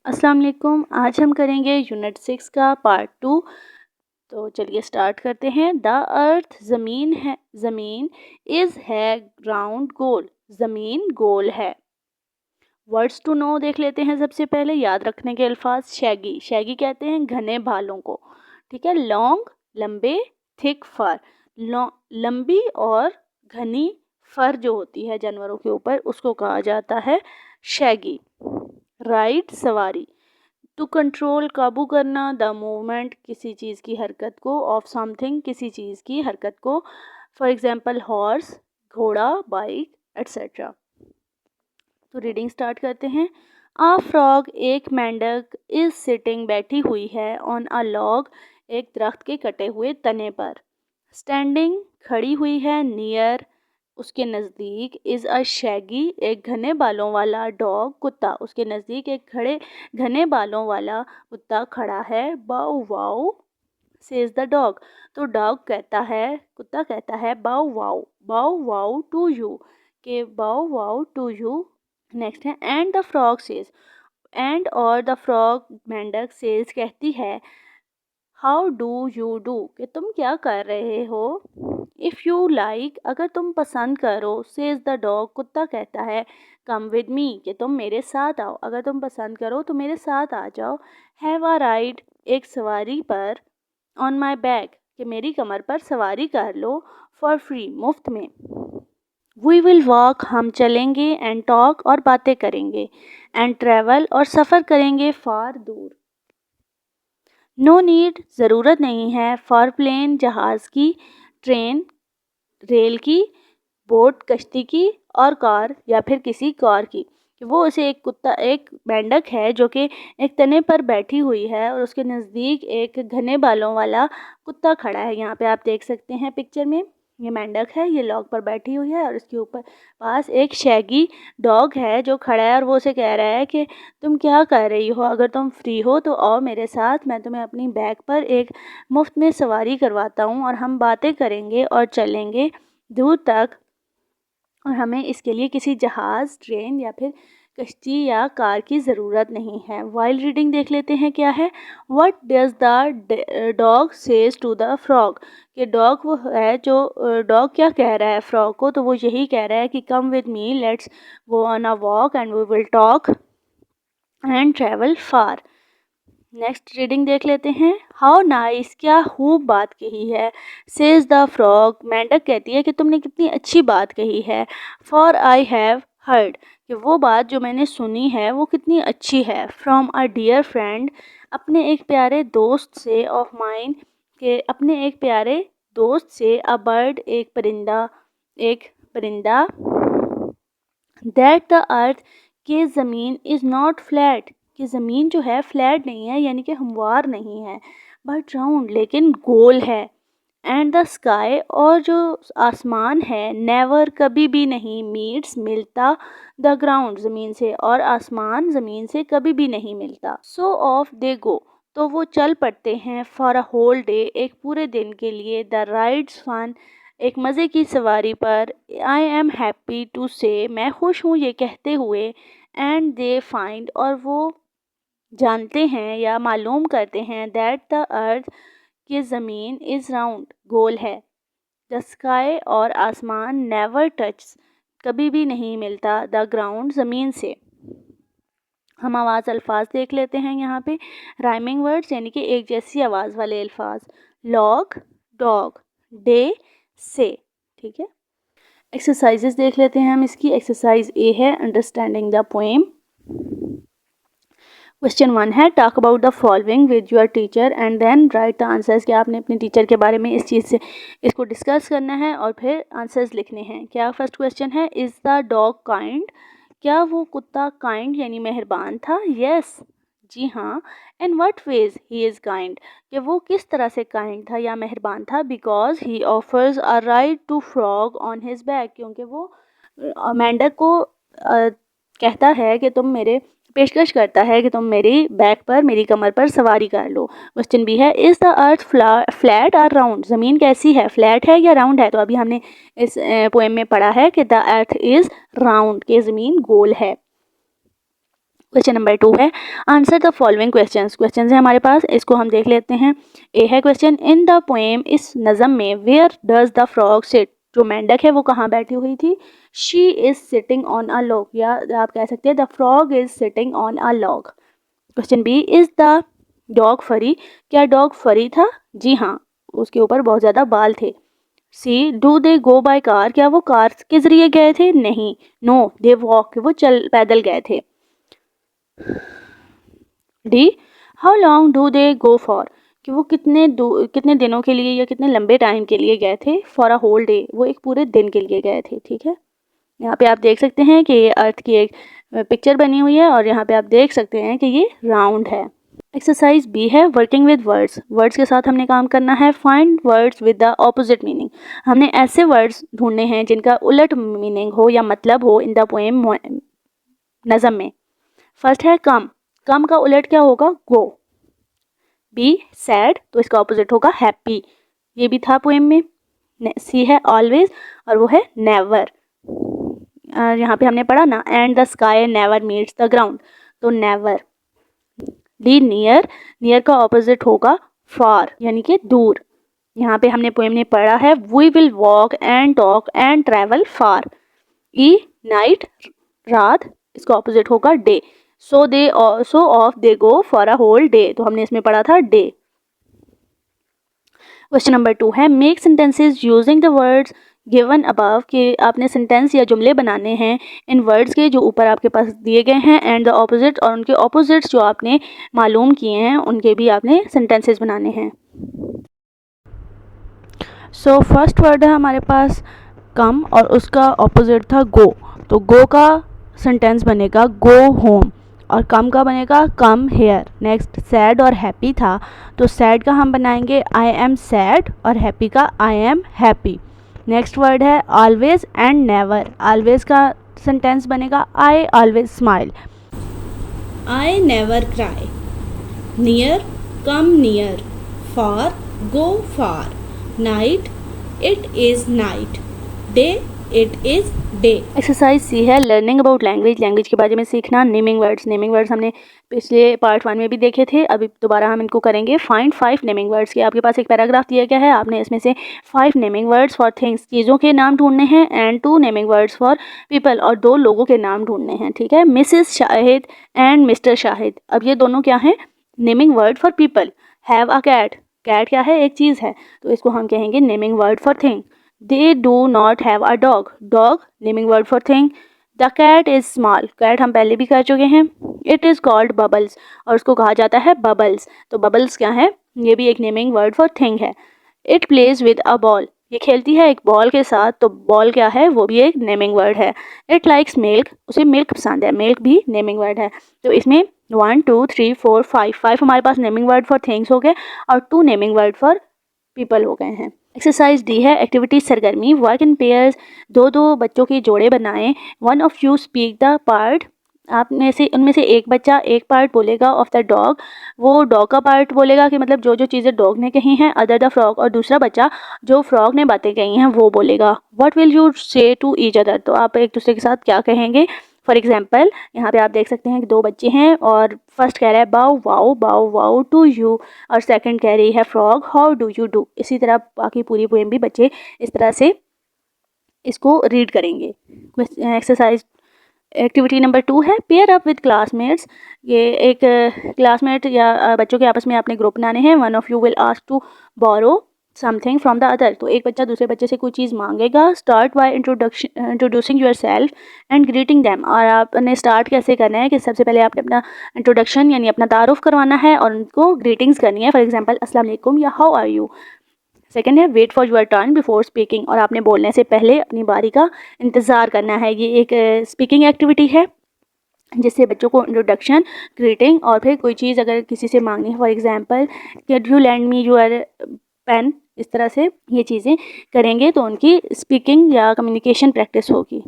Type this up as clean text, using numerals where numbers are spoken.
अस्सलाम वालेकुम। आज हम करेंगे यूनिट 6 का पार्ट 2। तो चलिए स्टार्ट करते हैं। द अर्थ ज़मीन इज़ है राउंड गोल, ज़मीन गोल है। वर्ड्स टू नो देख लेते हैं। सबसे पहले याद रखने के अल्फाज, शैगी, शैगी कहते हैं घने बालों को, ठीक है। लॉन्ग, लंबे, थिक फर, लंबी और घनी फर जो होती है जानवरों के ऊपर उसको कहा जाता है शैगी। राइड, सवारी। टू कंट्रोल, काबू करना। द मूवमेंट, किसी चीज़ की हरकत को। ऑफ समथिंग, किसी चीज़ की हरकत को। फॉर एग्जाम्पल हॉर्स, घोड़ा, बाइक एट्सेट्रा। तो रीडिंग स्टार्ट करते हैं। आ फ्रॉग, एक मेंढक, इज सिटिंग, बैठी हुई है, ऑन अ लॉग, एक दरख्त के कटे हुए तने पर। स्टैंडिंग, खड़ी हुई है, नियर, उसके नज़दीक, इज़ अ शैगी, एक घने बालों वाला, डॉग, कुत्ता, उसके नज़दीक एक घने बालों वाला कुत्ता खड़ा है। बाउ वाउ सेज द डॉग, तो डॉग कहता है, कुत्ता कहता है बाउ वाउ टू यू, के बाउ वाउ टू यू। नेक्स्ट है and the frog says, and और द फ्रॉग मेंढक सेज कहती है, हाउ डू यू डू, कि तुम क्या कर रहे हो। इफ़ यू लाइक, अगर तुम पसंद करो, सेज द डॉग, कुत्ता कहता है, कम विद मी, कि तुम मेरे साथ आओ, अगर तुम पसंद करो तो मेरे साथ आ जाओ। हैव अ राइड, एक सवारी पर, ऑन माई बैक, कि मेरी कमर पर सवारी कर लो, फॉर फ्री, मुफ्त में। वी विल वॉक, हम चलेंगे, एंड टॉक, और बातें करेंगे, एंड ट्रैवल, और सफ़र करेंगे, फार, दूर। नो नीड, ज़रूरत नहीं है, फॉर प्लेन, जहाज़ की, ट्रेन, रेल की, बोट, कश्ती की, और कार या फिर किसी कार की। वो उसे एक मेंढक है जो कि एक तने पर बैठी हुई है और उसके नज़दीक एक घने बालों वाला कुत्ता खड़ा है। यहाँ पे आप देख सकते हैं पिक्चर में, ये मेंढक है, ये लॉग पर बैठी हुई है और उसके ऊपर पास एक शैगी डॉग है जो खड़ा है और वो उसे कह रहा है कि तुम क्या कर रही हो, अगर तुम फ्री हो तो आओ मेरे साथ, मैं तुम्हें अपनी बैक पर एक मुफ्त में सवारी करवाता हूँ और हम बातें करेंगे और चलेंगे दूर तक, और हमें इसके लिए किसी जहाज़, ट्रेन या फिर कश्ती या कार की ज़रूरत नहीं है। वाइल रीडिंग देख लेते हैं क्या है। What does the dog says to the frog, कि डॉग वो है जो डॉग क्या कह रहा है फ्रॉग को, तो वो यही कह रहा है कि come with me, let's go on a walk and we will talk and travel far. Next reading देख लेते हैं। हाउ नाइस, क्या खूब बात कही है। सेज द फ्रॉग, मेंढक कहती है कि तुमने कितनी अच्छी बात कही है। फॉर आई हैव हर्ड, कि वो बात जो मैंने सुनी है वो कितनी अच्छी है। फ्रॉम अ डियर फ्रेंड, अपने एक प्यारे दोस्त से, ऑफ माइन, के अपने एक प्यारे दोस्त से, अ बर्ड, एक परिंदा, दैट द अर्थ, के ज़मीन, इज़ नॉट फ्लैट, कि ज़मीन जो है फ्लैट नहीं है यानी कि हमवार नहीं है, बट राउंड, लेकिन गोल है। एंड द स्काई, और जो आसमान है, नेवर, कभी भी नहीं, मीट्स, मिलता, द ग्राउंड, ज़मीन से, और आसमान ज़मीन से कभी भी नहीं मिलता। सो ऑफ दे गो, तो वो चल पड़ते हैं, फॉर अ होल डे, एक पूरे दिन के लिए। द राइड्स फन, एक मज़े की सवारी पर। आई एम हैप्पी टू से, मैं खुश हूँ ये कहते हुए। एंड दे फाइंड, और वो जानते हैं या मालूम करते हैं, दैट द अर्थ, कि ज़मीन, इज़ राउंड, गोल है। द स्काई, और आसमान, नेवर टच, कभी भी नहीं मिलता, द ग्राउंड, ज़मीन से। हम आवाज़ अल्फाज देख लेते हैं यहाँ पे। राइमिंग वर्ड्स यानी कि एक जैसी आवाज़ वाले अल्फाज। लॉग, डॉग, डे, से, ठीक है। एक्सरसाइजेस देख लेते हैं हम इसकी। एक्सरसाइज ए है अंडरस्टैंडिंग द पोएम। क्वेश्चन 1 है talk about the following with your teacher and then write the answers, कि आपने अपने टीचर के बारे में इस चीज़ से इसको डिस्कस करना है और फिर आंसर्स लिखने हैं। क्या फर्स्ट क्वेश्चन है, इज़ द डॉग काइंड, क्या वो कुत्ता काइंड यानी मेहरबान था। यस, जी हाँ। In what ways he is kind, कि वो किस तरह से काइंड था या मेहरबान था। Because he offers a ride to frog on his back, क्योंकि वो मेंढक को कहता है कि तुम मेरे पेशकश करता है कि तुम मेरी बैक पर, मेरी कमर पर सवारी कर लो। क्वेश्चन बी है, इज़ द अर्थ फ्लैट और राउंड, ज़मीन कैसी है, फ्लैट है या राउंड है। तो अभी हमने इस पोएम में पढ़ा है कि द अर्थ इज़ राउंड, कि ज़मीन गोल है। क्वेश्चन नंबर 2 है answer the following questions. Questions है हमारे पास, इसको हम देख लेते हैं। ए है क्वेश्चन, इन द पोएम, इस नज़म में, where does the frog sit, जो मेंढक है वो कहाँ बैठी हुई थी? She is sitting on a log, या आप कह सकते हैं the frog is sitting on a log. Question B, is the dog furry, क्या डॉग फरी था? जी हाँ, उसके ऊपर बहुत ज़्यादा बाल थे। See, do they go by car, क्या वो कार के ज़रिए गए थे? नहीं। नो दे वॉक, वो पैदल गए थे। D, how long do they go for, कि वो कितने दिनों के लिए या कितने लंबे टाइम के लिए गए थे? फॉर अ होल डे, वो एक पूरे दिन के लिए गए थे। ठीक है, यहाँ पे आप देख सकते हैं कि ये अर्थ की एक पिक्चर बनी हुई है और यहाँ पे आप देख सकते हैं कि ये राउंड है। एक्सरसाइज बी है वर्किंग विद वर्ड्स। वर्ड्स के साथ हमने काम करना है। Find words with the opposite meaning, हमने ऐसे वर्ड्स ढूंढने हैं जिनका उलट मीनिंग हो या मतलब हो इन द पोएम, नज़म में। फर्स्ट है कम, कम का उलट क्या होगा? गो। बी सैड, तो इसका ऑपोजिट होगा हैप्पी, ये भी था पोएम में। सी है ऑलवेज और वो है नेवर। यहाँ पे हमने पढ़ा ना, and the sky never meets the ground, तो नेवर। डी नियर, नियर का ऑपोजिट होगा फार, यानी कि दूर। यहाँ पे हमने पोएम में पढ़ा है we will walk and talk and travel far. E night, रात, इसका ऑपोजिट होगा day, so off they go for a whole day, तो हमने इसमें पढ़ा था डे। क्वेश्चन नंबर 2 है make sentences using the words given above, कि आपने सेंटेंस या जुमले बनाने हैं इन वर्ड्स के जो ऊपर आपके पास दिए गए हैं, एंड द ऑपोजिट, और उनके ऑपोजिट्स जो आपने मालूम किए हैं उनके भी आपने सेंटेंसेस बनाने हैं। सो फर्स्ट वर्ड है हमारे पास कम और उसका ऑपोजिट था गो, तो गो का सेंटेंस बनेगा गो होम, और कम का बनेगा कम हेयर। नेक्स्ट सैड और हैप्पी था, तो सैड का हम बनाएंगे आई एम सैड और हैप्पी का I am happy. Next word है ऑलवेज एंड नेवर, ऑलवेज का सेंटेंस बनेगा I always smile, I never cry. Near, come near. Far, go far. Night, it is night. Day, it is day. Exercise C है learning about language, language के बारे में सीखना। Naming words, naming words हमने पिछले part 1 में भी देखे थे, अभी दोबारा हम इनको करेंगे। फाइंड 5 नेमिंग वर्ड्स, के आपके पास एक पैराग्राफ दिया गया है, आपने इसमें से 5 नेमिंग वर्ड्स फॉर थिंग्स, चीज़ों के नाम ढूंढने हैं, and 2 naming words for people, और 2 लोगों के नाम ढूंढने हैं। ठीक है, Mrs Shahid and Mr Shahid, अब ये दोनों क्या हैं? Naming word for people. Have a cat, cat क्या है? एक चीज़ है, तो इसको हम कहेंगे naming word for thing. They do not have a dog, dog naming word for thing. The cat is small, cat हम पहले भी कर चुके हैं। इट इज़ कॉल्ड बबल्स, और उसको कहा जाता है बबल्स, तो बबल्स क्या है? ये भी एक नेमिंग वर्ड फॉर थिंग है। It plays with a ball, ये खेलती है एक बॉल के साथ, तो बॉल क्या है? वो भी एक नेमिंग वर्ड है। इट लाइक्स मिल्क, उसे मिल्क पसंद है, मिल्क भी नेमिंग वर्ड है। तो इसमें 1 2 3 4 5 हमारे पास नेमिंग वर्ड फॉर थिंग्स हो गए और 2 नेमिंग वर्ड फॉर पीपल हो गए हैं। एक्सरसाइज डी है एक्टिविटी सरगर्मी, वर्क इन पेयर्स, दो बच्चों के जोड़े बनाएं। One of you speak the part, आप में से उनमें से एक बच्चा एक पार्ट बोलेगा ऑफ द डॉग, वो डॉग का पार्ट बोलेगा कि मतलब जो जो चीज़ें डॉग ने कही हैं, अदर द फ्रॉग, और दूसरा बच्चा जो फ्रॉग ने बातें कही हैं वो बोलेगा। व्हाट विल यू से टू ईच अदर, तो आप एक दूसरे के साथ क्या कहेंगे? फॉर एग्जाम्पल यहाँ पे आप देख सकते हैं कि 2 बच्चे हैं और फर्स्ट कह रहा है बाउ वाओ टू यू, और सेकंड कह रही है frog how do you do. इसी तरह बाकी पूरी पोएम भी बच्चे इस तरह से इसको रीड करेंगे। एक्सरसाइज एक्टिविटी नंबर 2 है पेयर अप विद क्लासमेट्स, ये एक क्लासमेट या बच्चों के आपस में आपने ग्रुप बनाने हैं। One of you will ask to borrow something from the other, तो एक बच्चा दूसरे बच्चे से कोई चीज़ मांगेगा। Start by introducing yourself and greeting them, और आपने स्टार्ट कैसे करना है कि सबसे पहले आपने अपना इंट्रोडक्शन यानी अपना तारुफ करवाना है और उनको ग्रीटिंग्स करनी है। फॉर एग्जाम्पल अस्सलाम वालेकुम या हाउ आर यू। सेकेंड है wait for your turn before speaking, और आपने बोलने से पहले अपनी बारी का इंतज़ार करना है। ये एक स्पीकिंग एक्टिविटी है जिससे बच्चों को इंट्रोडक्शन, ग्रीटिंग और फिर कोई चीज़ अगर किसी से मांगनी है, for example could you lend me your pen, इस तरह से ये चीज़ें करेंगे तो उनकी स्पीकिंग या कम्युनिकेशन प्रैक्टिस होगी।